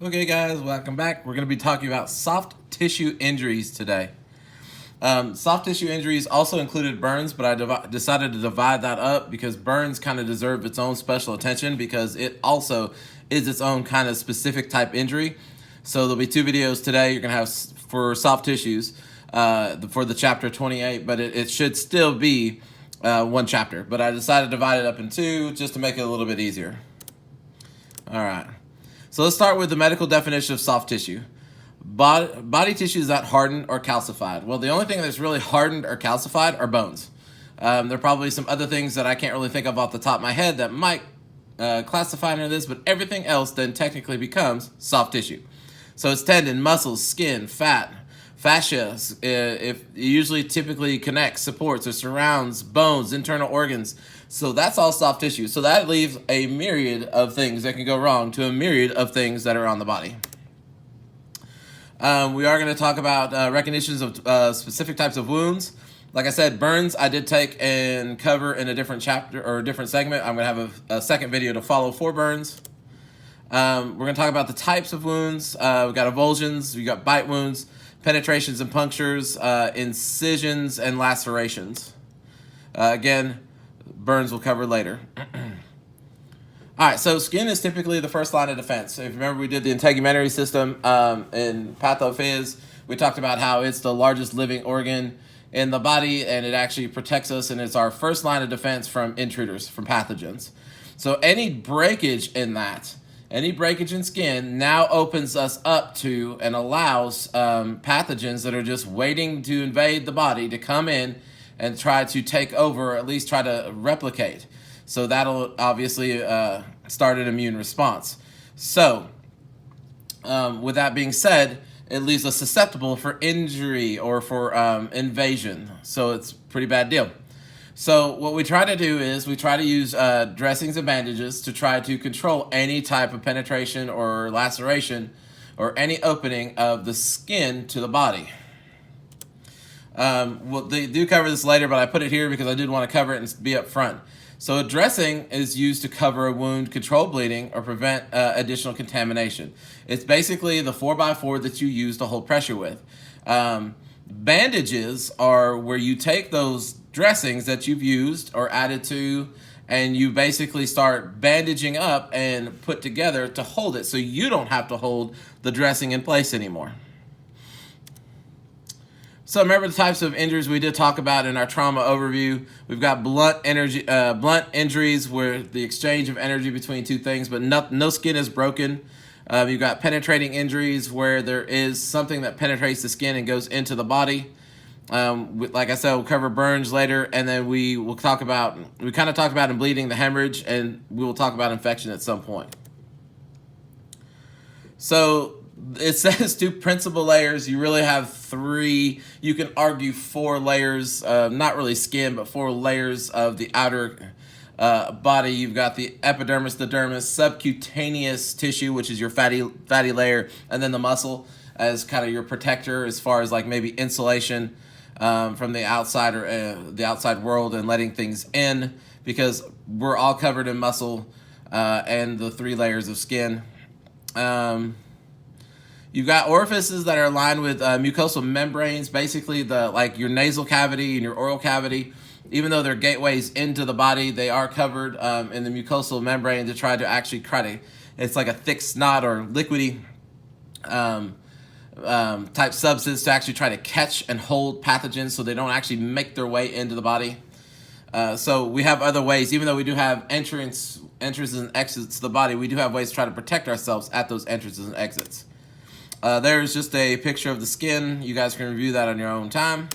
Okay, guys, welcome back. We're going to be talking about soft tissue injuries today. Soft tissue injuries also included burns, but I decided to divide that up because burns kind of deserve its own special attention because it also is its own kind of specific type injury. So there'll be two videos today. You're going to have for soft tissues for the chapter 28, but it should still be one chapter. But I decided to divide it up in two just to make it a little bit easier. All right. So let's start with the medical definition of soft tissue. Body tissue is not hardened or calcified. Well, the only thing that's really hardened or calcified are bones. There are probably some other things that I can't really think of off the top of my head that might classify into this, but everything else then technically becomes soft tissue. So it's tendon, muscles, skin, fat, fascia. If it usually typically connects, supports, or surrounds bones, internal organs. So that's all soft tissue. So that leaves a myriad of things that can go wrong to a myriad of things that are on the body. We are going to talk about recognitions of specific types of wounds. Like I said, burns I did take and cover in a different chapter or a different segment. I'm going to have a second video to follow for burns. We're going to talk about the types of wounds. We've got avulsions, we've got bite wounds, penetrations and punctures, incisions, and lacerations. Again, burns we'll cover later. All right, so skin is typically the first line of defense. If you remember, we did the integumentary system in pathophys. We talked about how it's the largest living organ in the body, and it actually protects us, and it's our first line of defense from intruders, from pathogens. So any breakage in that, any breakage in skin now opens us up to and allows pathogens that are just waiting to invade the body to come in and try to take over, or at least try to replicate. So that'll obviously start an immune response. So with that being said, it leaves us susceptible for injury or for invasion. So it's a pretty bad deal. So what we try to do is we try to use dressings and bandages to try to control any type of penetration or laceration or any opening of the skin to the body. Well, they do cover this later, but I put it here because I did want to cover it and be up front. So a dressing is used to cover a wound, control bleeding, or prevent additional contamination. It's basically the 4x4 that you use to hold pressure with. Bandages are where you take those dressings that you've used or added to, and you basically start bandaging up and put together to hold it so you don't have to hold the dressing in place anymore. So remember the types of injuries we did talk about in our trauma overview. We've got blunt injuries where the exchange of energy between two things, but no skin is broken. You've got penetrating injuries where there is something that penetrates the skin and goes into the body. Like I said, we'll cover burns later, and then we kind of talked about in bleeding the hemorrhage, and we will talk about infection at some point. So it says two principal layers. You really have three. You can argue four layers, not really skin, but four layers of the outer body. You've got the epidermis, the dermis, subcutaneous tissue, which is your fatty layer, and then the muscle as kind of your protector as far as like maybe insulation from the outside or the outside world and letting things in, because we're all covered in muscle and the three layers of skin. You've got orifices that are aligned with mucosal membranes, basically like your nasal cavity and your oral cavity. Even though they're gateways into the body, they are covered in the mucosal membrane to try to, it's like a thick snot or liquidy type substance to actually try to catch and hold pathogens so they don't actually make their way into the body. So we have other ways, even though we do have entrances and exits to the body, we do have ways to try to protect ourselves at those entrances and exits. There's just a picture of the skin. You guys can review that on your own time.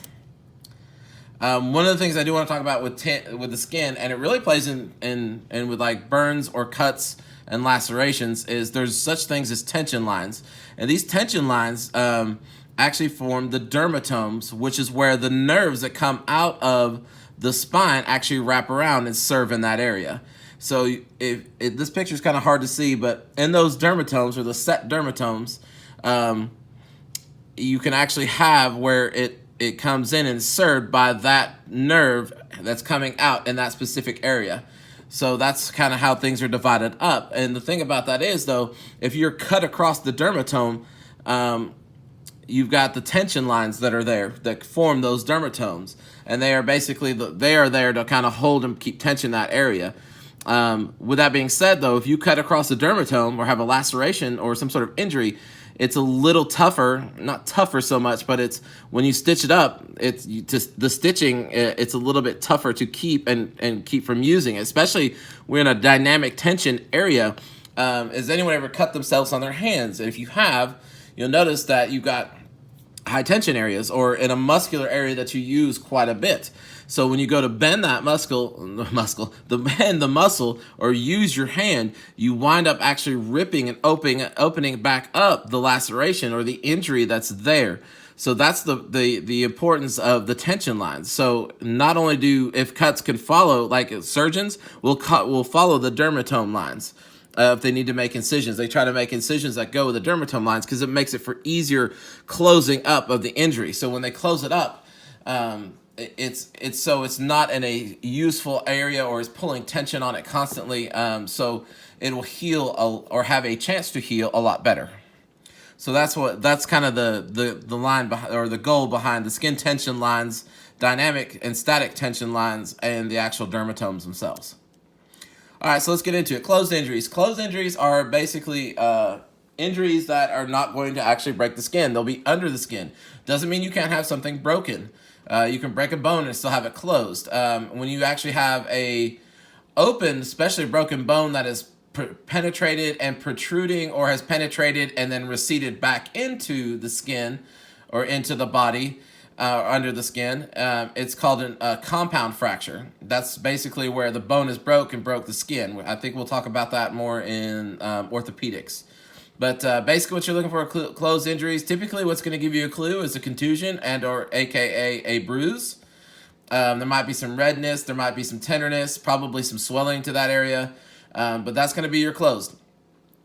One of the things I do want to talk about with the skin, and it really plays in with like burns or cuts and lacerations, is there's such things as tension lines. And these tension lines actually form the dermatomes, which is where the nerves that come out of the spine actually wrap around and serve in that area. So this picture is kind of hard to see, but in those dermatomes, or the set dermatomes, you can actually have where it comes in and served by that nerve that's coming out in that specific area. So that's kind of how things are divided up. And the thing about that is, though, if you're cut across the dermatome, you've got the tension lines that are there that form those dermatomes, and they are basically they are there to kind of hold and keep tension in that area. With that being said, though, if you cut across the dermatome or have a laceration or some sort of injury, it's a little tougher, not tougher so much, but it's when you stitch it up, it's just the stitching, it's a little bit tougher to keep and keep from using, especially we're in a dynamic tension area. Has anyone ever cut themselves on their hands? If you have, you'll notice that you've got high tension areas or in a muscular area that you use quite a bit. So when you go to bend that bend the muscle or use your hand, you wind up actually ripping and opening back up the laceration or the injury that's there. So that's the importance of the tension lines. So not only if cuts can follow, like surgeons will follow the dermatome lines. If they need to make incisions, they try to make incisions that go with the dermatome lines because it makes it for easier closing up of the injury. So when they close it up, it's not in a useful area or is pulling tension on it constantly. So it will heal or have a chance to heal a lot better. So that's kind of the line behind, or the goal behind the skin tension lines, dynamic and static tension lines, and the actual dermatomes themselves. All right, so let's get into it. Closed injuries. Closed injuries are basically injuries that are not going to actually break the skin. They'll be under the skin. Doesn't mean you can't have something broken. You can break a bone and still have it closed. When you actually have a open, especially broken bone that is penetrated and protruding, or has penetrated and then receded back into the skin or into the body, under the skin, it's called a compound fracture. That's basically where the bone is broke and broke the skin. I think we'll talk about that more in orthopedics. But basically what you're looking for are closed injuries. Typically what's going to give you a clue is a contusion and or AKA a bruise. There might be some redness, there might be some tenderness, probably some swelling to that area, but that's going to be your closed.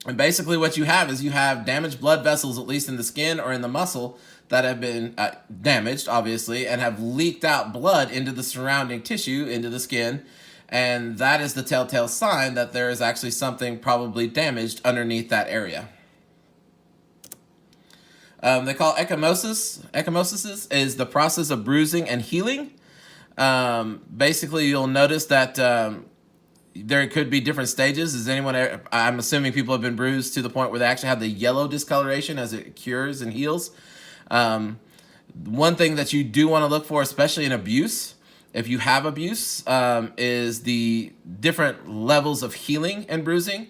And basically what you have is you have damaged blood vessels, at least in the skin or in the muscle, that have been damaged, obviously, and have leaked out blood into the surrounding tissue, into the skin. And that is the telltale sign that there is actually something probably damaged underneath that area. They call ecchymosis. Ecchymosis is the process of bruising and healing. Basically, you'll notice that there could be different stages. I'm assuming people have been bruised to the point where they actually have the yellow discoloration as it cures and heals. One thing that you do want to look for, especially in abuse, if you have abuse, is the different levels of healing and bruising.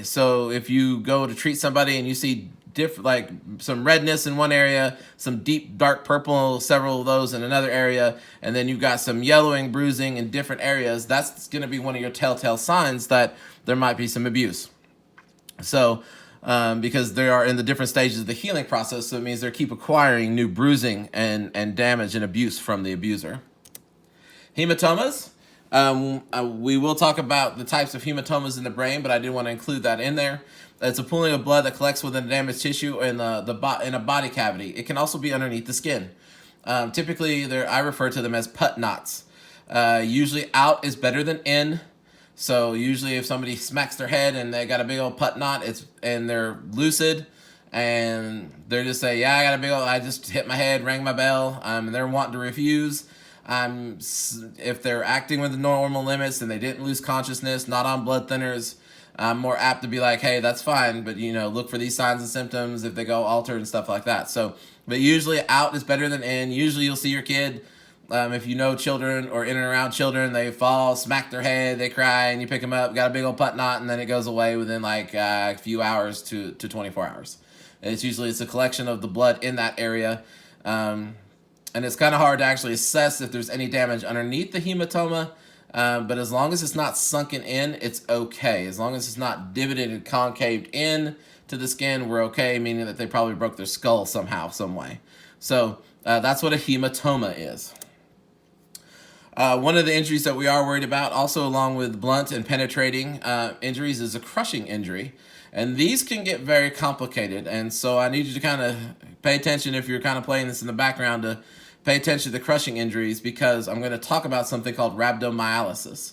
So if you go to treat somebody and you see like some redness in one area, some deep dark purple, several of those in another area, and then you've got some yellowing, bruising in different areas, that's going to be one of your telltale signs that there might be some abuse. So because they are in the different stages of the healing process, so it means they keep acquiring new bruising and damage and abuse from the abuser. Hematomas. We will talk about the types of hematomas in the brain, but I did want to include that in there. It's a pooling of blood that collects within the damaged tissue in in a body cavity. It can also be underneath the skin. Typically, I refer to them as put knots. Usually out is better than in. So usually if somebody smacks their head and they got a big old put knot, and they're lucid, and they're just say, yeah, I just hit my head, rang my bell, and they're wanting to refuse. If they're acting with the normal limits and they didn't lose consciousness, not on blood thinners, I'm more apt to be like, hey, that's fine, but look for these signs and symptoms if they go altered and stuff like that. So, but usually out is better than in. Usually you'll see your kid, if you know children or in and around children, they fall, smack their head, they cry, and you pick them up, got a big old put knot, and then it goes away within like a few hours to 24 hours. It's a collection of the blood in that area. And it's kind of hard to actually assess if there's any damage underneath the hematoma. But as long as it's not sunken in, it's okay. As long as it's not divoted and concaved in to the skin, we're okay, meaning that they probably broke their skull somehow, some way. So that's what a hematoma is. One of the injuries that we are worried about, also along with blunt and penetrating injuries, is a crushing injury. And these can get very complicated. And so I need you to kind of pay attention, if you're kind of playing this in the background, to pay attention to the crushing injuries, because I'm going to talk about something called rhabdomyolysis.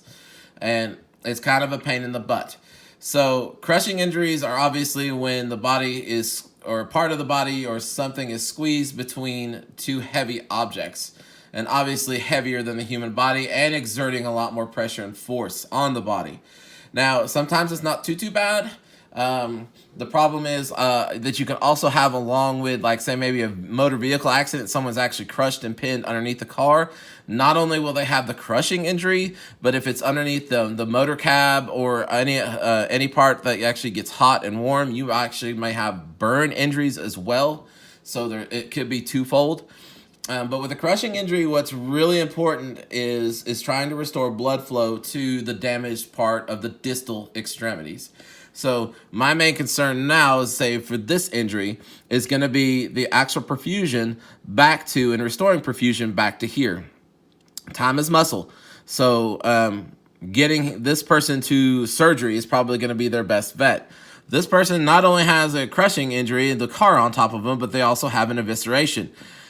and it's kind of a pain in the butt. So crushing injuries are obviously when the body is, or part of the body or something is squeezed between two heavy objects, and obviously heavier than the human body and exerting a lot more pressure and force on the body. Now, sometimes it's not too bad. The problem is that you can also have, along with, like, say, maybe a motor vehicle accident, someone's actually crushed and pinned underneath the car. Not only will they have the crushing injury, but if it's underneath the motor cab or any part that actually gets hot and warm, you actually may have burn injuries as well. So it could be twofold. But with a crushing injury, what's really important is trying to restore blood flow to the damaged part of the distal extremities. So my main concern now is, say, for this injury, is going to be the actual perfusion back to, and restoring perfusion back to here. Time is muscle. So getting this person to surgery is probably going to be their best bet. This person not only has a crushing injury, the car on top of them, but they also have an evisceration.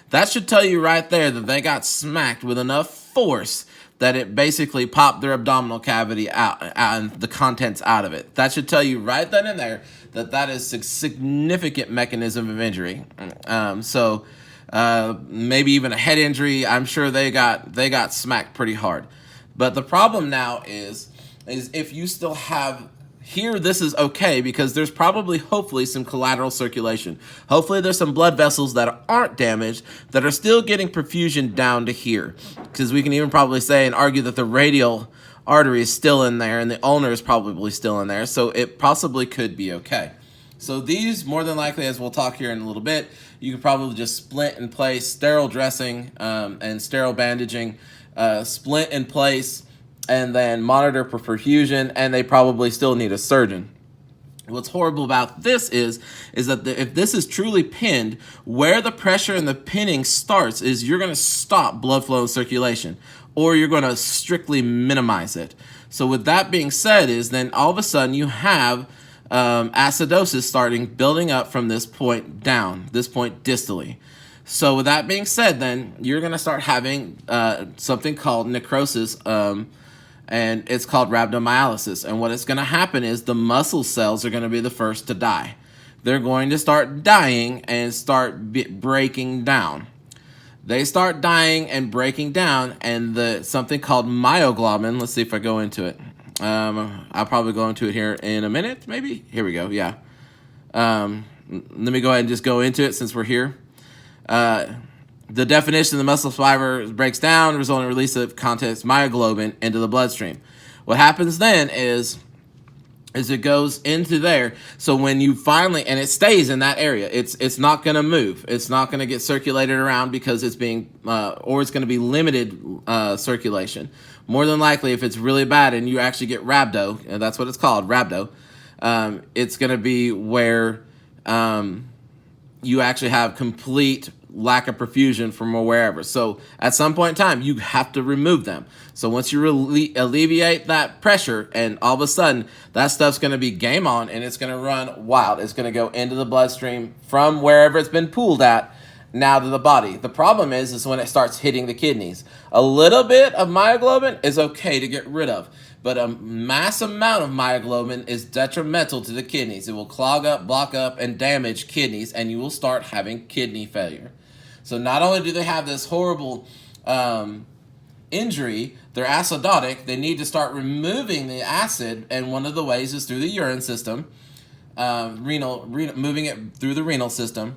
That should tell you right there that they got smacked with enough force that it basically popped their abdominal cavity out and the contents out of it. That should tell you right then and there that that is a significant mechanism of injury. Maybe even a head injury. I'm sure they got smacked pretty hard. But the problem now is if you still have here, this is okay because there's probably, hopefully, some collateral circulation. Hopefully there's some blood vessels that aren't damaged that are still getting perfusion down to here. Because we can even probably say and argue that the radial artery is still in there and the ulnar is probably still in there. So it possibly could be okay. So these, more than likely, as we'll talk here in a little bit, you could probably just splint in place, sterile dressing and sterile bandaging, splint in place, and then monitor for perfusion, and they probably still need a surgeon. What's horrible about this is that if this is truly pinned, where the pressure and the pinning starts is you're going to stop blood flow and circulation, or you're going to strictly minimize it. So with that being said, is then all of a sudden you have acidosis building up from this point down, this point distally. So with that being said, then you're going to start having something called necrosis, and it's called rhabdomyolysis. And what is going to happen is the muscle cells are going to be the first to die. They're going to start dying and start breaking down. They start dying and breaking down, and something called myoglobin. Let's see if I go into it. I'll probably go into it here in a minute, maybe. Here we go. Yeah. Let me go ahead and just go into it since we're here. The definition of the muscle fiber breaks down, resulting in release of contents myoglobin into the bloodstream. What happens then is it goes into there. So when you finally, and it stays in that area, it's not going to move. It's not going to get circulated around because it's being, or it's going to be limited circulation. More than likely, if it's really bad and you actually get rhabdo, and that's what it's called, rhabdo, it's going to be where you actually have complete lack of perfusion from wherever. So at some point in time, you have to remove them. So once you alleviate that pressure, and all of a sudden that stuff's going to be game on, and it's going to run wild. It's going to go into the bloodstream from wherever it's been pooled at now to the body. The problem is when it starts hitting the kidneys. A little bit of myoglobin is okay to get rid of, but a mass amount of myoglobin is detrimental to the kidneys. It will clog up, block up, and damage kidneys, and you will start having kidney failure. So not only do they have this horrible injury, they're acidotic. They need to start removing the acid, and one of the ways is through the urine system, moving it through the renal system.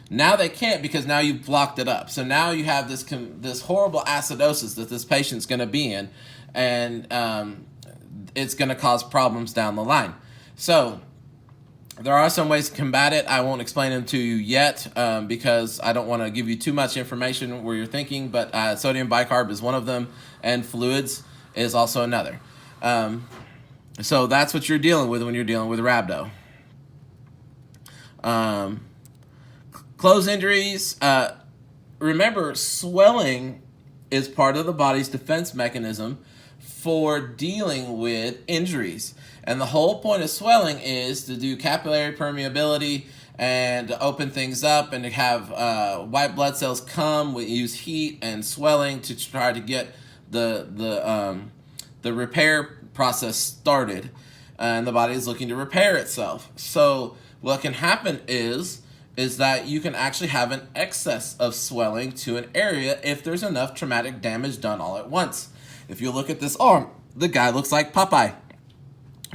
Now they can't because now you've blocked it up. So now you have this horrible acidosis that this patient's going to be in, and it's going to cause problems down the line. So there are some ways to combat it. I won't explain them to you yet because I don't want to give you too much information where you're thinking, but sodium bicarb is one of them, and fluids is also another. So that's what you're dealing with when you're dealing with rhabdo. Closed injuries. Remember, swelling is part of the body's defense mechanism for dealing with injuries. And the whole point of swelling is to do capillary permeability and to open things up and to have white blood cells come. We use heat and swelling to try to get the repair process started, and the body is looking to repair itself. So what can happen is that you can actually have an excess of swelling to an area if there's enough traumatic damage done all at once. If you look at this arm, the guy looks like Popeye.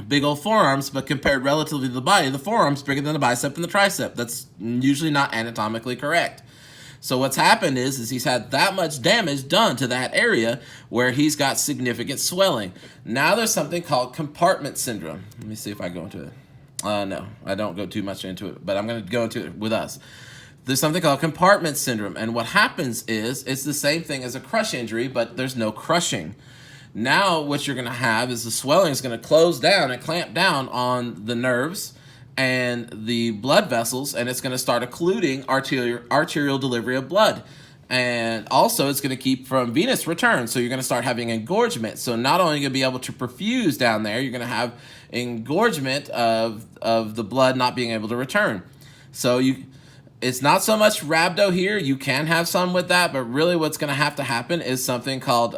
Big old forearms, but compared relatively to the body, the forearm's bigger than the bicep and the tricep. That's usually not anatomically correct. So what's happened is he's had that much damage done to that area where he's got significant swelling. Now there's something called compartment syndrome. Let me see if I go into it. No, I don't go too much into it, but I'm going to go into it with us. There's something called compartment syndrome, and what happens is it's the same thing as a crush injury, but there's no crushing. Now what you're going to have is the swelling is going to close down and clamp down on the nerves and the blood vessels, and it's going to start occluding arterial delivery of blood. And also it's going to keep from venous return, so you're going to start having engorgement. So not only are you going to be able to perfuse down there, you're going to have engorgement of the blood not being able to return. So it's not so much rhabdo here. You can have some with that, but really what's going to happen is something called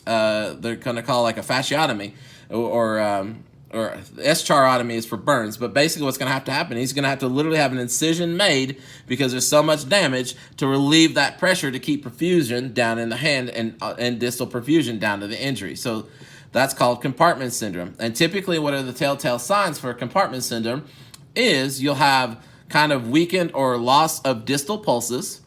they're going to call like a fasciotomy, or eschariotomy is for burns. But basically what's going to happen, he's going to have to literally have an incision made because there's so much damage to relieve that pressure to keep perfusion down in the hand and distal perfusion down to the injury. So that's called compartment syndrome. And typically what are the telltale signs for compartment syndrome is you'll have kind of weakened or loss of distal pulses,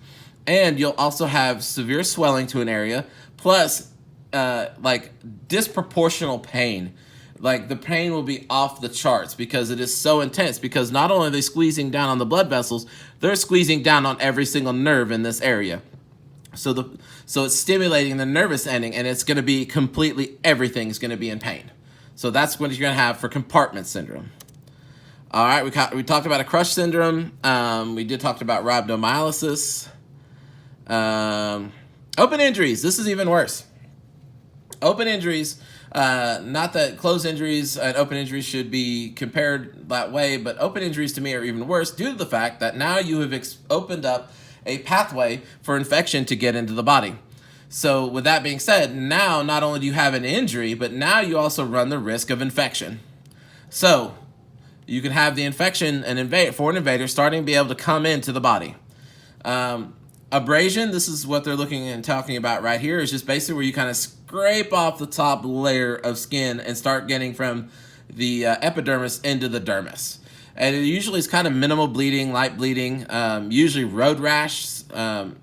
and you'll also have severe swelling to an area, plus like disproportional pain. Like the pain will be off the charts because it is so intense, because not only are they squeezing down on the blood vessels, they're squeezing down on every single nerve in this area. So it's stimulating the nervous ending, and it's going to be completely, everything is going to be in pain. So that's what you're going to have for compartment syndrome. All right, we talked about a crush syndrome. We did talk about rhabdomyolysis. Open injuries. This is even worse. Open injuries, not that closed injuries and open injuries should be compared that way, but open injuries to me are even worse due to the fact that now you have opened up a pathway for infection to get into the body. So with that being said, now not only do you have an injury, but now you also run the risk of infection. So you can have the infection and foreign invaders starting to be able to come into the body. Abrasion, this is what they're looking and talking about right here, is just basically where you kind of scrape off the top layer of skin and start getting from the epidermis into the dermis. And it usually is kind of minimal bleeding, light bleeding. Usually road rash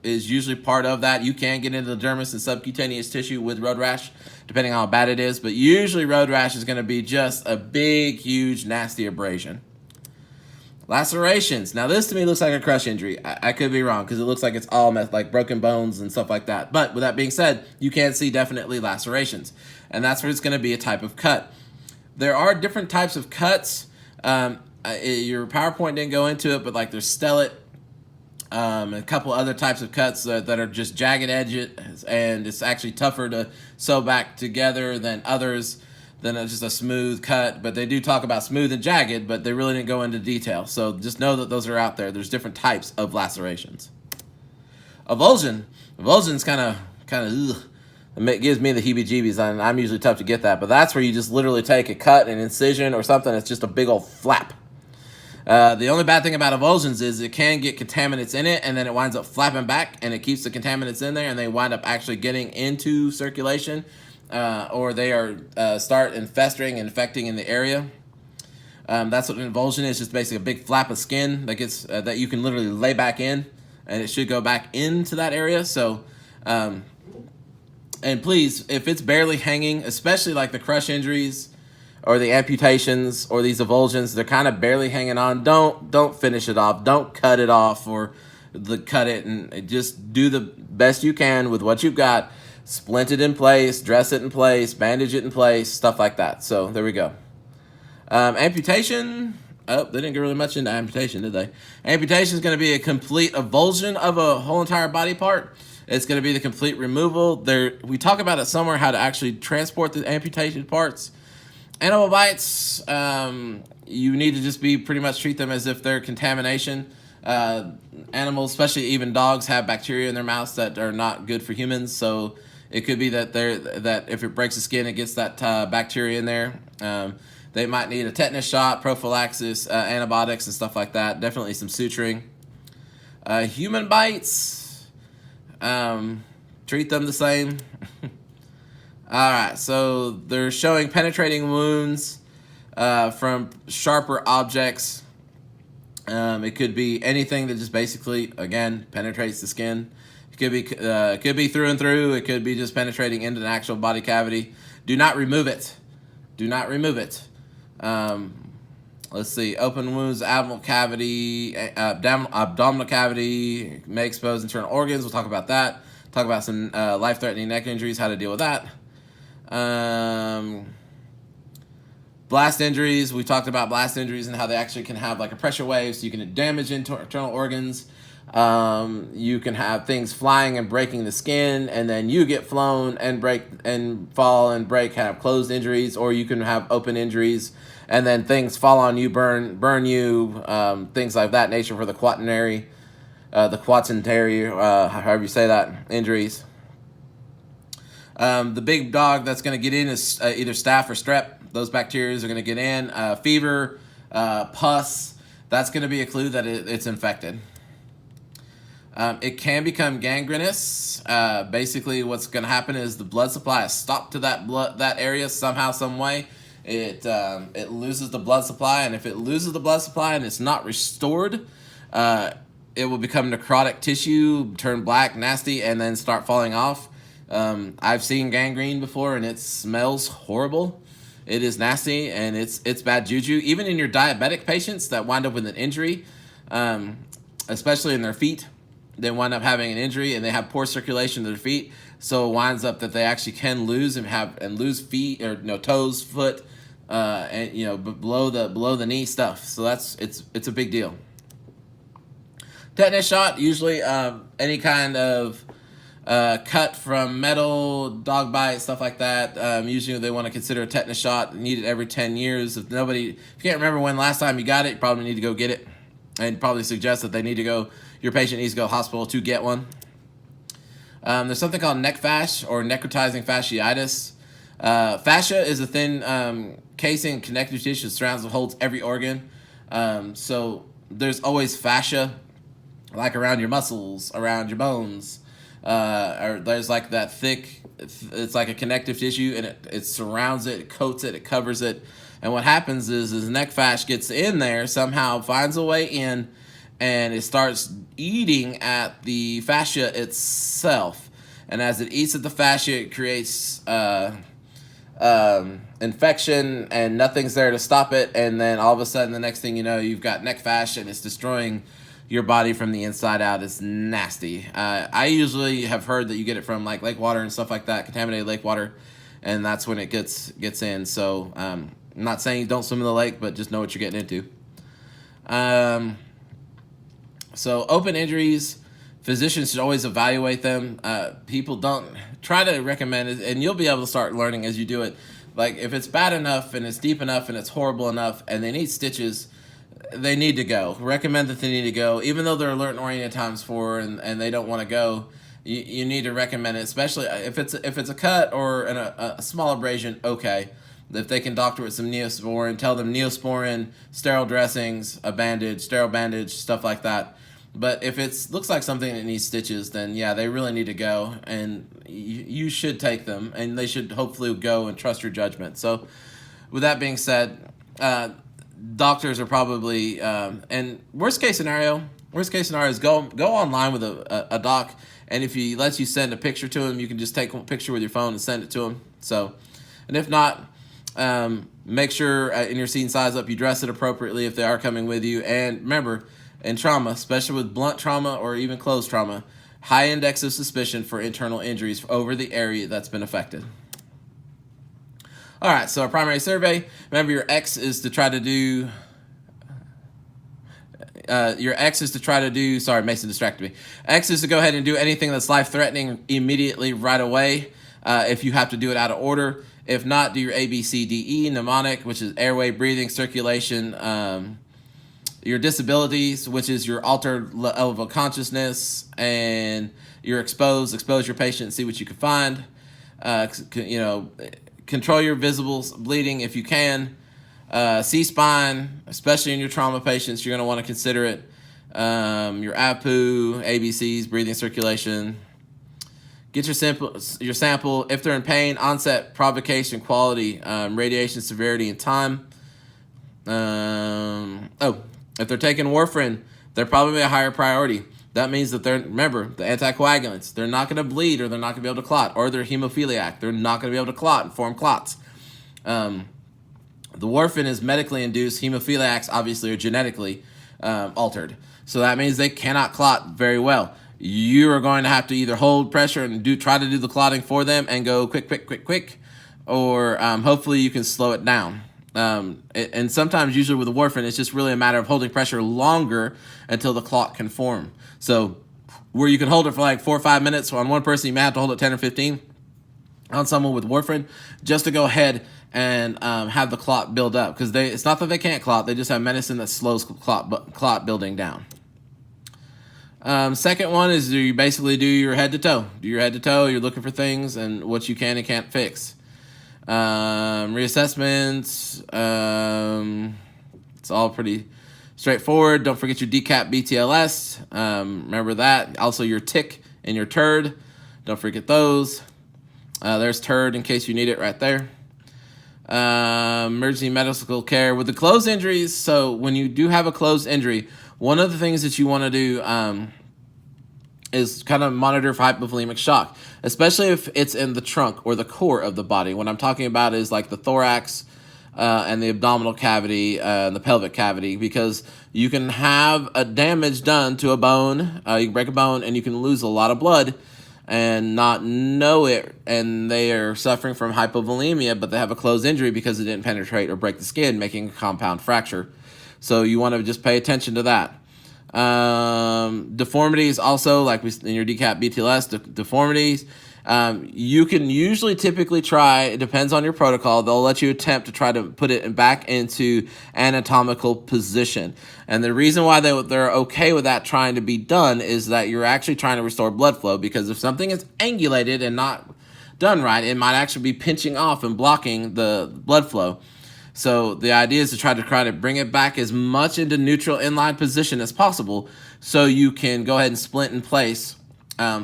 is usually part of that. You can get into the dermis and subcutaneous tissue with road rash, depending on how bad it is. But usually road rash is going to be just a big, huge, nasty abrasion. Lacerations. Now this to me looks like a crush injury. I could be wrong because it looks like it's all like broken bones and stuff like that. But with that being said, you can see definitely lacerations. And that's where it's going to be a type of cut. There are different types of cuts. Your PowerPoint didn't go into it, but like there's stellate, a couple other types of cuts that are just jagged edges, and it's actually tougher to sew back together than others. Than just a smooth cut, but they do talk about smooth and jagged, but they really didn't go into detail. So just know that those are out there. There's different types of lacerations. Avulsion. Avulsion's kind of ugh. It gives me the heebie-jeebies, and I'm usually tough to get that, but that's where you just literally take a cut, an incision, or something that's just a big old flap. The only bad thing about avulsions is it can get contaminants in it, and then it winds up flapping back, and it keeps the contaminants in there, and they wind up actually getting into circulation. Or they are start festering and infecting in the area. That's what an avulsion is, just basically a big flap of skin that gets that you can literally lay back in, and it should go back into that area. So, and please, if it's barely hanging, especially like the crush injuries or the amputations or these avulsions, they're kind of barely hanging on. Don't finish it off. Don't cut it off or cut it, and just do the best you can with what you've got. Splint it in place, dress it in place, bandage it in place, stuff like that. So there we go. Amputation. Oh, they didn't get really much into amputation, did they? Amputation is going to be a complete avulsion of a whole entire body part. It's going to be the complete removal. We talk about it somewhere how to actually transport the amputated parts. Animal bites, you need to just pretty much treat them as if they're contamination. Animals, especially even dogs, have bacteria in their mouths that are not good for humans. So It could be that if it breaks the skin, it gets that bacteria in there. They might need a tetanus shot, prophylaxis, antibiotics, and stuff like that. Definitely some suturing. Human bites, treat them the same. All right, so they're showing penetrating wounds from sharper objects. It could be anything that just basically, again, penetrates the skin. It could be through and through. It could be just penetrating into an actual body cavity. Do not remove it. Do not remove it. Let's see. Open wounds, abdominal cavity, abdominal cavity may expose internal organs. We'll talk about that. Talk about some life-threatening neck injuries, how to deal with that. Blast injuries. We talked about blast injuries and how they actually can have like a pressure wave, so you can damage internal organs. You can have things flying and breaking the skin, and then you get flown and break and fall and break, have closed injuries, or you can have open injuries, and then things fall on you, burn you, things like that nature for the quaternary, however you say that, injuries. The big dog that's going to get in is either staph or strep. Those bacteria are going to get in. Fever, pus, that's going to be a clue that it's infected. It can become gangrenous. Basically, what's going to happen is the blood supply is stopped to that area somehow, some way. It loses the blood supply, and if it loses the blood supply and it's not restored, it will become necrotic tissue, turn black, nasty, and then start falling off. I've seen gangrene before, and it smells horrible. It is nasty, and it's bad juju. Even in your diabetic patients that wind up with an injury, especially in their feet, they wind up having an injury, and they have poor circulation to their feet. So it winds up that they actually can lose lose feet or toes, foot, and below the knee stuff. So it's a big deal. Tetanus shot, usually any kind of cut from metal, dog bite, stuff like that. Usually they want to consider a tetanus shot needed every 10 years. If you can't remember when last time you got it, you probably need to go get it, and probably suggest that your patient needs to go to the hospital to get one. There's something called neck fash or necrotizing fasciitis. Fascia is a thin casing connective tissue that surrounds and holds every organ. So there's always fascia, like around your muscles, around your bones. Or there's like that thick, it's like a connective tissue, and it surrounds it, it coats it, it covers it. And what happens is neck fascia gets in there, somehow finds a way in, and it starts eating at the fascia itself. And as it eats at the fascia, it creates infection, and nothing's there to stop it. And then all of a sudden, the next thing you know, you've got neck fascia, and it's destroying your body from the inside out. Is nasty. I usually have heard that you get it from like lake water and stuff like that, contaminated lake water, and that's when it gets in. So I'm not saying don't swim in the lake, but just know what you're getting into. So open injuries, physicians should always evaluate them. People don't try to recommend it, and you'll be able to start learning as you do it. Like if it's bad enough and it's deep enough and it's horrible enough and they need stitches, they need to go. Recommend that they need to go, even though they're alert and oriented times 4 and they don't want to go. You need to recommend it, especially if it's a cut or a small abrasion. Okay, if they can doctor with some Neosporin, tell them Neosporin, sterile dressings, a bandage, sterile bandage, stuff like that. But if it looks like something that needs stitches, then yeah, they really need to go, and you should take them, and they should hopefully go and trust your judgment. So, with that being said, doctors are probably and worst case scenario is go online with a doc, and if he lets you send a picture to him, you can just take a picture with your phone and send it to him. So, and if not, make sure in your scene size up you dress it appropriately if they are coming with you. And remember, in trauma, especially with blunt trauma or even closed trauma, high index of suspicion for internal injuries over the area that's been affected. All right, so our primary survey. Remember, your X is to try to do. Sorry, Mason distracted me. X is to go ahead and do anything that's life-threatening immediately, right away. If you have to do it out of order. If not, do your A, B, C, D, E, mnemonic, which is airway, breathing, circulation. Your disabilities, which is your altered level of consciousness, and your expose your patient and see what you can find. Control your visible bleeding if you can. C-spine, especially in your trauma patients, you're going to want to consider it. Your ABPU, ABCs, breathing, circulation. Get your sample. If they're in pain, onset, provocation, quality, radiation severity, and time. If they're taking warfarin, they're probably a higher priority. That means that remember, the anticoagulants, they're not going to bleed or they're not going to be able to clot, or they're hemophiliac. They're not going to be able to clot and form clots. The warfarin is medically induced. Hemophiliacs obviously are genetically altered. So that means they cannot clot very well. You are going to have to either hold pressure and try to do the clotting for them and go quick, or hopefully you can slow it down. And sometimes, usually with the warfarin, it's just really a matter of holding pressure longer until the clot can form. So where you can hold it for like 4 or 5 minutes on one person, you may have to hold it 10 or 15 on someone with warfarin, just to go ahead and have the clot build up. Because it's not that they can't clot, they just have medicine that slows clot building down. Second one is you basically do your head to toe. Do your head to toe, you're looking for things and what you can and can't fix. Reassessments, it's all pretty straightforward. Don't forget your DCAP BTLS. Remember that. Also your tick and your turd. Don't forget those. There's turd in case you need it right there. Emergency medical care with the closed injuries. So when you do have a closed injury, one of the things that you want to do is kind of monitor for hypovolemic shock, especially if it's in the trunk or the core of the body. What I'm talking about is like the thorax and the abdominal cavity and the pelvic cavity, because you can have a damage done to a bone. You can break a bone and you can lose a lot of blood and not know it, and they are suffering from hypovolemia, but they have a closed injury because it didn't penetrate or break the skin, making a compound fracture. So you want to just pay attention to that. Deformities also, like in your DCAP BTLS, deformities. You can typically try, it depends on your protocol, they'll let you attempt to try to put it back into anatomical position. And the reason why they're okay with that trying to be done is that you're actually trying to restore blood flow, because if something is angulated and not done right, it might actually be pinching off and blocking the blood flow. So the idea is to try to bring it back as much into neutral inline position as possible, so you can go ahead and splint in place.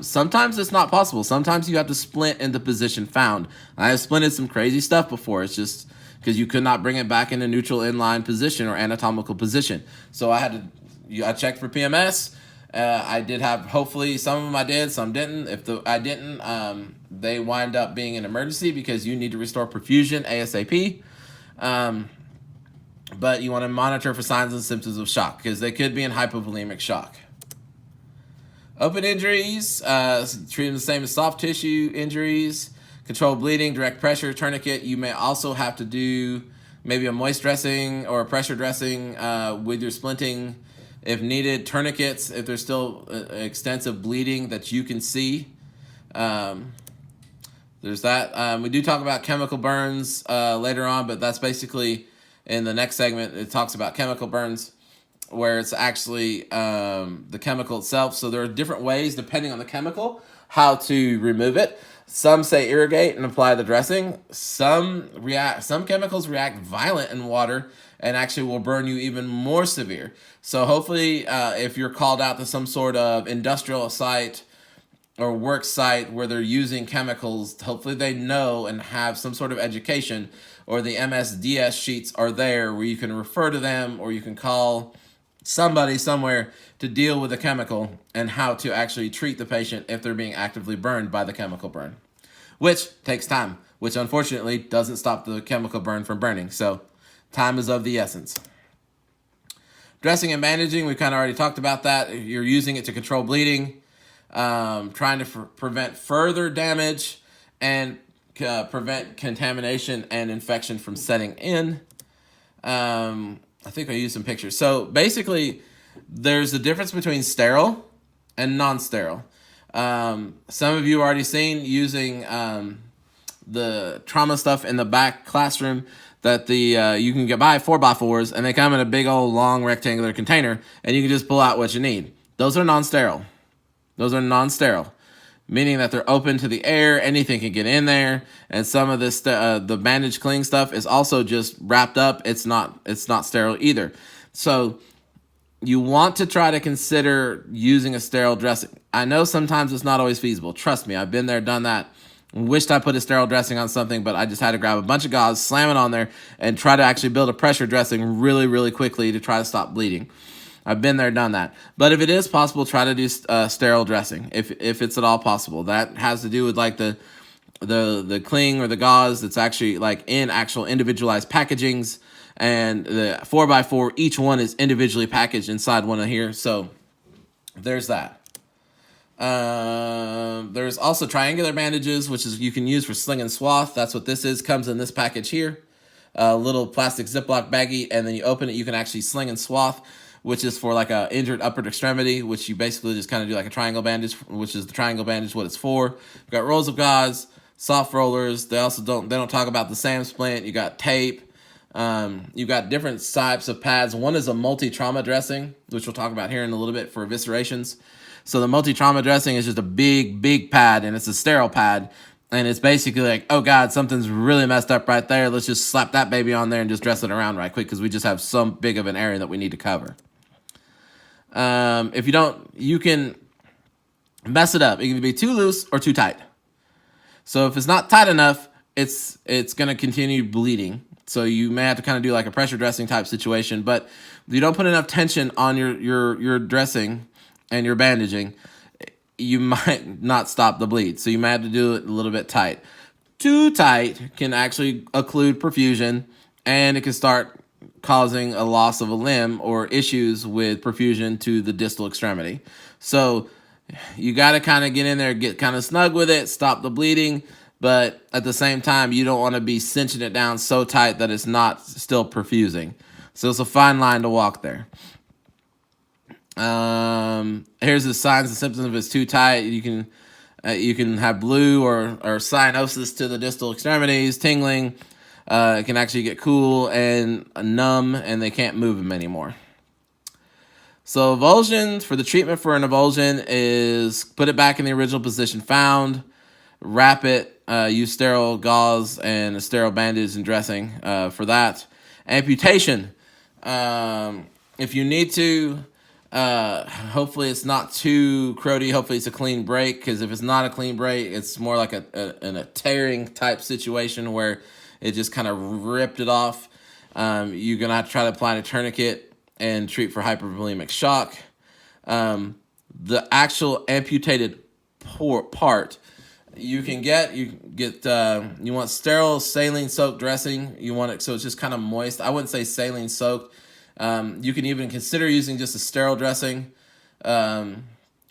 Sometimes it's not possible. Sometimes you have to splint in the position found. I have splinted some crazy stuff before. It's just because you could not bring it back into neutral inline position or anatomical position. So I checked for PMS. I did have, hopefully some of them I did, some didn't. If I didn't, they wind up being an emergency because you need to restore perfusion ASAP. But you want to monitor for signs and symptoms of shock, because they could be in hypovolemic shock. Open injuries, treat them the same as soft tissue injuries. Control bleeding, direct pressure, tourniquet. You may also have to do maybe a moist dressing or a pressure dressing with your splinting if needed. Tourniquets if there's still extensive bleeding that you can see. There's that. We do talk about chemical burns later on, but that's basically in the next segment. It talks about chemical burns, where it's actually the chemical itself. So there are different ways, depending on the chemical, how to remove it. Some say irrigate and apply the dressing. Some chemicals react violent in water and actually will burn you even more severe. So hopefully, if you're called out to some sort of industrial site or work site where they're using chemicals, hopefully they know and have some sort of education, or the MSDS sheets are there where you can refer to them, or you can call somebody somewhere to deal with the chemical and how to actually treat the patient if they're being actively burned by the chemical burn, which takes time, which unfortunately doesn't stop the chemical burn from burning. So time is of the essence. Dressing and bandaging, we kind of already talked about that. You're using it to control bleeding, trying to prevent further damage and prevent contamination and infection from setting in. I think I used some pictures. So basically, there's a difference between sterile and non-sterile. Some of you already seen using the trauma stuff in the back classroom that you can get buy 4x4s, and they come in a big old long rectangular container, and you can just pull out what you need. Those are non-sterile. meaning that they're open to the air. Anything can get in there, and some of this the bandage cling stuff is also just wrapped up. It's not sterile either. So you want to try to consider using a sterile dressing. I know sometimes it's not always feasible. Trust me, I've been there, done that. Wished I put a sterile dressing on something, but I just had to grab a bunch of gauze, slam it on there, and try to actually build a pressure dressing really, really quickly to try to stop bleeding. I've been there, done that. But if it is possible, try to do sterile dressing if it's at all possible. That has to do with like the cling or the gauze that's actually like in actual individualized packagings, and the 4x4, each one is individually packaged inside one of here. So there's that. There's also triangular bandages, which is you can use for sling and swath. That's what this is. Comes in this package here, a little plastic Ziploc baggie, and then you open it. You can actually sling and swath, which is for like a injured upper extremity, which you basically just kind of do like a triangle bandage, which is the triangle bandage what it's for. You've got rolls of gauze, soft rollers. They don't talk about the SAM splint. You got tape. You've got different types of pads. One is a multi-trauma dressing, which we'll talk about here in a little bit for eviscerations. So the multi-trauma dressing is just a big pad, and it's a sterile pad. And it's basically like, oh God, something's really messed up right there. Let's just slap that baby on there and just dress it around right quick because we just have so big of an area that we need to cover. If you don't, you can mess it up. It can be too loose or too tight. So if it's not tight enough, it's going to continue bleeding. So you may have to kind of do like a pressure dressing type situation, but if you don't put enough tension on your dressing and your bandaging, you might not stop the bleed. So you might have to do it a little bit tight. Too tight can actually occlude perfusion, and it can start causing a loss of a limb or issues with perfusion to the distal extremity. So you got to kind of get in there, get kind of snug with it, stop the bleeding. But at the same time, you don't want to be cinching it down so tight that it's not still perfusing. So it's a fine line to walk there. Here's the signs and symptoms if it's too tight. You can have blue or cyanosis to the distal extremities, tingling. It can actually get cool and numb, and they can't move them anymore. So avulsions, for the treatment for an avulsion is put it back in the original position found, wrap it, use sterile gauze and a sterile bandage and dressing for that. Amputation, if you need to, hopefully it's not too cruddy. Hopefully it's a clean break, because if it's not a clean break, it's more like a tearing type situation where it just kind of ripped it off. You're going to have to try to apply a tourniquet and treat for hypervolemic shock. The actual amputated part, you want sterile saline soaked dressing. You want it so it's just kind of moist. I wouldn't say saline soaked. You can even consider using just a sterile dressing without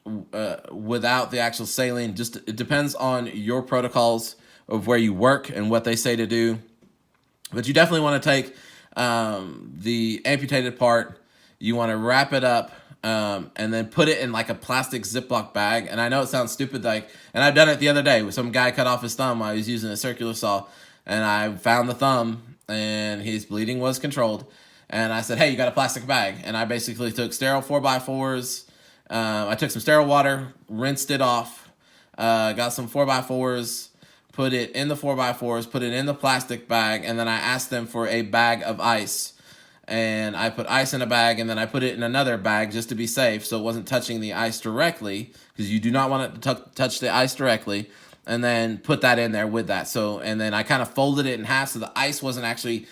the actual saline. Just it depends on your protocols of where you work and what they say to do. But you definitely want to take the amputated part. You want to wrap it up. And then put it in like a plastic Ziploc bag. And I know it sounds stupid, and I've done it the other day with some guy cut off his thumb while he was using a circular saw, and I found the thumb and his bleeding was controlled. And I said, hey, you got a plastic bag? And I basically took sterile 4x4s. I took some sterile water, rinsed it off, got some 4x4s, put it in the 4x4s, put it in the plastic bag, and then I asked them for a bag of ice. And I put ice in a bag, and then I put it in another bag just to be safe, so it wasn't touching the ice directly, because you do not want it to touch the ice directly, and then put that in there with that. So, and then I kind of folded it in half so the ice wasn't actually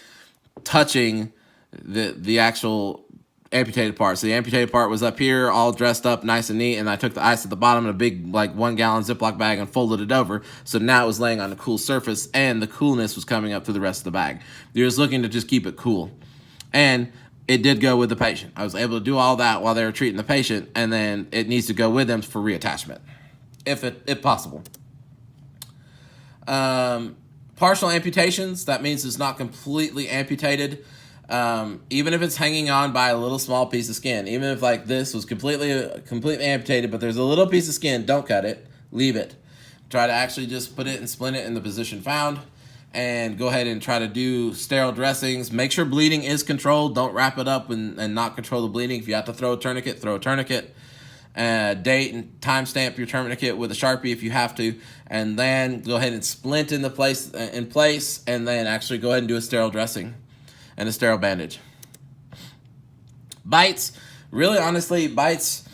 touching the actual amputated part. So the amputated part was up here, all dressed up nice and neat, and I took the ice at the bottom in a big, like, 1 gallon Ziploc bag and folded it over. So now it was laying on a cool surface, and the coolness was coming up through the rest of the bag. You're just looking to just keep it cool. And it did go with the patient. I was able to do all that while they were treating the patient, and then it needs to go with them for reattachment, if possible. Partial amputations, that means it's not completely amputated. Even if it's hanging on by a little small piece of skin, even if like this was completely amputated, but there's a little piece of skin, don't cut it, leave it. Try to actually just put it and splint it in the position found, and go ahead and try to do sterile dressings. Make sure bleeding is controlled. Don't wrap it up and not control the bleeding. If you have to throw a tourniquet, throw a tourniquet. date and timestamp your tourniquet with a Sharpie if you have to, and then go ahead and splint in place, and then actually go ahead and do a sterile dressing and a sterile bandage. Bites, really honestly, bites,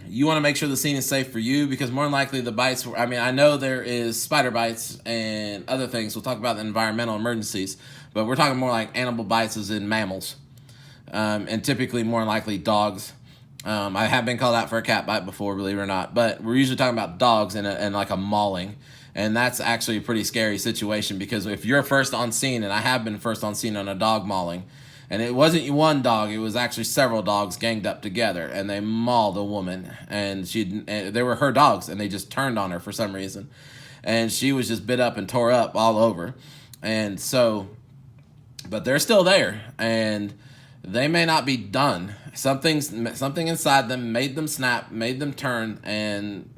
you want to make sure the scene is safe for you, because more than likely the bites, I mean, I know there is spider bites and other things. We'll talk about the environmental emergencies, but we're talking more like animal bites as in mammals, and typically more than likely dogs. I have been called out for a cat bite before, believe it or not, but we're usually talking about dogs and like a mauling. And that's actually a pretty scary situation, because if you're first on scene, and I have been first on scene on a dog mauling, and it wasn't one dog, it was actually several dogs ganged up together, and they mauled a woman, and they were her dogs, and they just turned on her for some reason. And she was just bit up and tore up all over. And so, but they're still there, and they may not be done. Something inside them made them snap, made them turn, and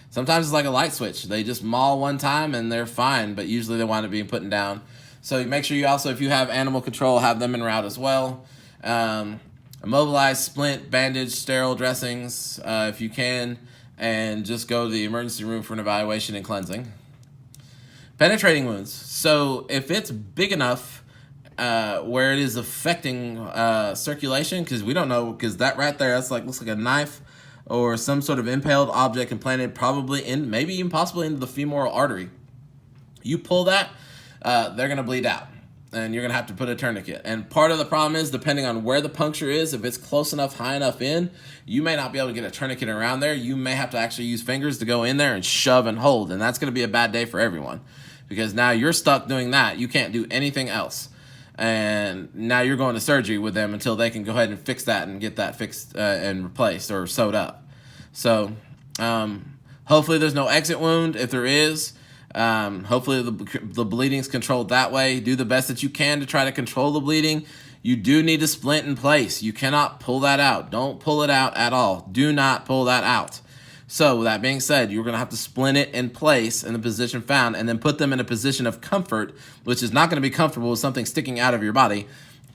sometimes it's like a light switch. They just maul one time and they're fine, but usually they wind up being put down. So make sure you also, if you have animal control, have them en route as well. Immobilize, splint, bandage, sterile dressings if you can, and just go to the emergency room for an evaluation and cleansing. Penetrating wounds. So if it's big enough where it is affecting circulation, because we don't know, because that right there, that's looks like a knife or some sort of impaled object implanted, probably maybe even possibly into the femoral artery. You pull that, they're going to bleed out, and you're going to have to put a tourniquet. And part of the problem is, depending on where the puncture is, if it's close enough, high enough in, you may not be able to get a tourniquet around there. You may have to actually use fingers to go in there and shove and hold, and that's going to be a bad day for everyone, because now you're stuck doing that. You can't do anything else. And now you're going to surgery with them until they can go ahead and fix that and get that fixed and replaced or sewed up. So hopefully there's no exit wound. If there is, hopefully the bleeding's controlled that way. Do the best that you can to try to control the bleeding. You do need to splint in place. You cannot pull that out. Don't pull it out at all. Do not pull that out. So with that being said, you're going to have to splint it in place in the position found, and then put them in a position of comfort, which is not going to be comfortable with something sticking out of your body,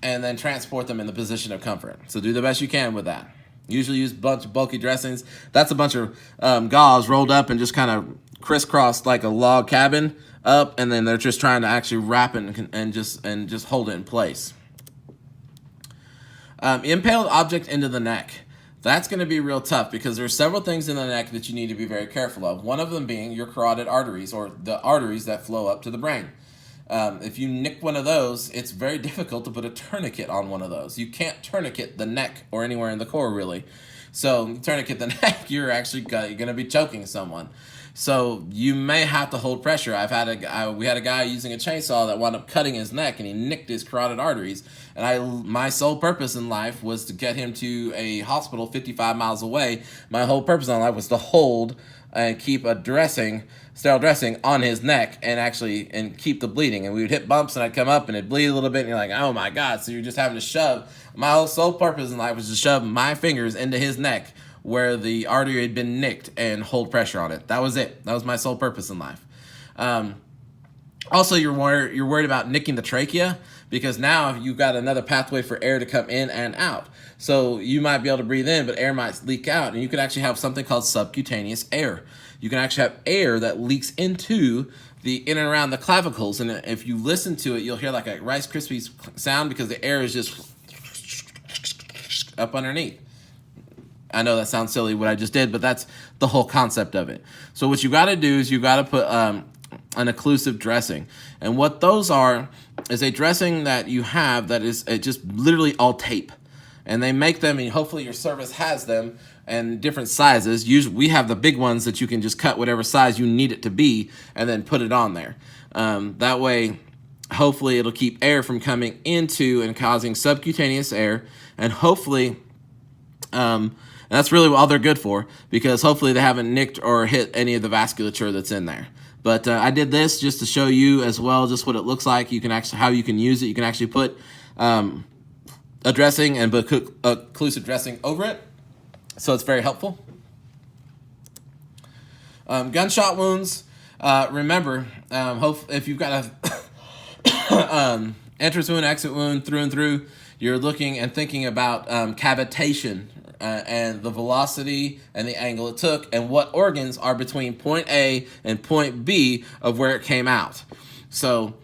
and then transport them in the position of comfort. So do the best you can with that. Usually use a bunch of bulky dressings. That's a bunch of gauze rolled up and just kind of crisscrossed like a log cabin up, and then they're just trying to actually wrap it and just hold it in place. Impaled object into the neck. That's going to be real tough, because there's several things in the neck that you need to be very careful of. One of them being your carotid arteries, or the arteries that flow up to the brain. If you nick one of those, it's very difficult to put a tourniquet on one of those. You can't tourniquet the neck or anywhere in the core, really. So tourniquet the neck, you're going to be choking someone. So you may have to hold pressure. We had a guy using a chainsaw that wound up cutting his neck, and he nicked his carotid arteries. And my sole purpose in life was to get him to a hospital 55 miles away. My whole purpose in life was to hold and keep a sterile dressing on his neck, and keep the bleeding. And we would hit bumps, and I'd come up and it'd bleed a little bit, and you're like, oh my God. So you're just having to shove. My whole sole purpose in life was to shove my fingers into his neck where the artery had been nicked and hold pressure on it. That was it. That was my sole purpose in life. Also, you're worried about nicking the trachea, because now you've got another pathway for air to come in and out. So you might be able to breathe in, but air might leak out, and you could actually have something called subcutaneous air. You can actually have air that leaks into in and around the clavicles, and if you listen to it, you'll hear like a Rice Krispies sound, because the air is just up underneath. I know that sounds silly what I just did, but that's the whole concept of it. So what you got to do is you got to put an occlusive dressing. And what those are is a dressing that you have that is just literally all tape. And they make them, and hopefully your service has them in different sizes. Usually we have the big ones that you can just cut whatever size you need it to be and then put it on there. That way, hopefully it'll keep air from coming into and causing subcutaneous air, and hopefully and that's really all they're good for, because hopefully they haven't nicked or hit any of the vasculature that's in there. But I did this just to show you as well just what it looks like. You can actually, how you can use it. You can actually put a dressing and put occlusive dressing over it. So it's very helpful. Gunshot wounds. Remember, if you've got a entrance wound, exit wound through and through, you're looking and thinking about cavitation and the velocity and the angle it took, and what organs are between point A and point B of where it came out. So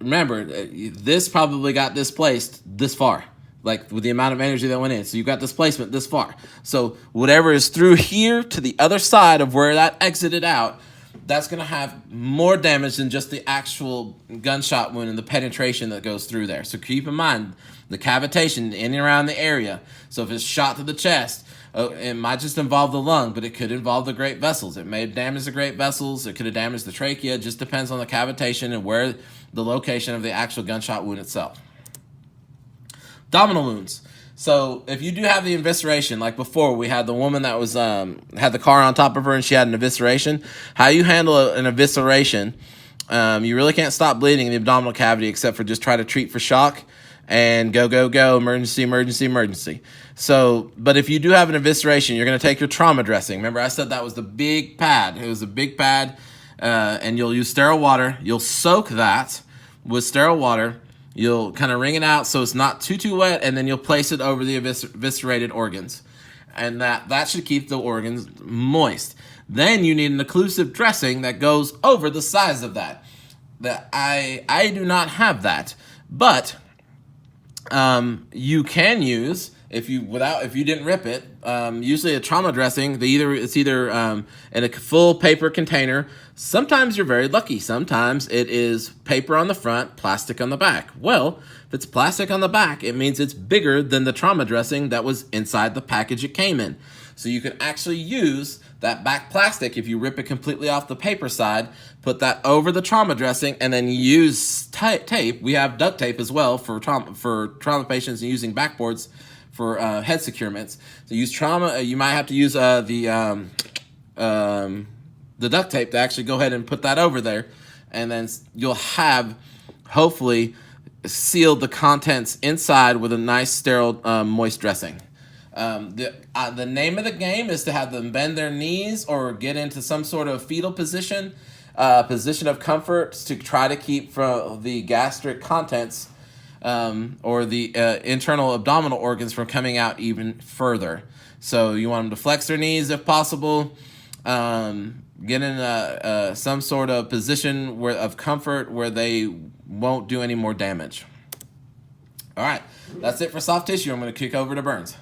remember, this probably got displaced this far, like with the amount of energy that went in. So you've got displacement this far. So whatever is through here to the other side of where that exited out, that's going to have more damage than just the actual gunshot wound and the penetration that goes through there. So keep in mind the cavitation in and around the area. So if it's shot to the chest, it might just involve the lung, but it could involve the great vessels. It may have damaged the great vessels. It could have damaged the trachea. It just depends on the cavitation and where the location of the actual gunshot wound itself. Abdominal wounds. So if you do have the evisceration, like before, we had the woman that was had the car on top of her and she had an evisceration. How you handle an evisceration, you really can't stop bleeding in the abdominal cavity except for just try to treat for shock and go, emergency, emergency, emergency. So, but if you do have an evisceration, you're going to take your trauma dressing. Remember, I said that was the big pad. It was a big pad, and you'll use sterile water. You'll soak that with sterile water. You'll kind of wring it out so it's not too wet, and then you'll place it over the eviscerated organs. And that should keep the organs moist. Then you need an occlusive dressing that goes over the size of that. I do not have that, but you can use, if you didn't rip it, usually a trauma dressing, it's either in a full paper container. Sometimes you're very lucky. Sometimes it is paper on the front, plastic on the back. Well, if it's plastic on the back, it means it's bigger than the trauma dressing that was inside the package it came in. So you can actually use that back plastic, if you rip it completely off the paper side, put that over the trauma dressing, and then use tape. We have duct tape as well for trauma patients and using backboards for head securements. So use trauma. You might have to use the duct tape to actually go ahead and put that over there, and then you'll have hopefully sealed the contents inside with a nice sterile moist dressing. The name of the game is to have them bend their knees or get into some sort of fetal position of comfort to try to keep from the gastric contents or the internal abdominal organs from coming out even further. So you want them to flex their knees if possible, get in some sort of position of comfort where they won't do any more damage. All right, that's it for soft tissue. I'm going to kick over to burns.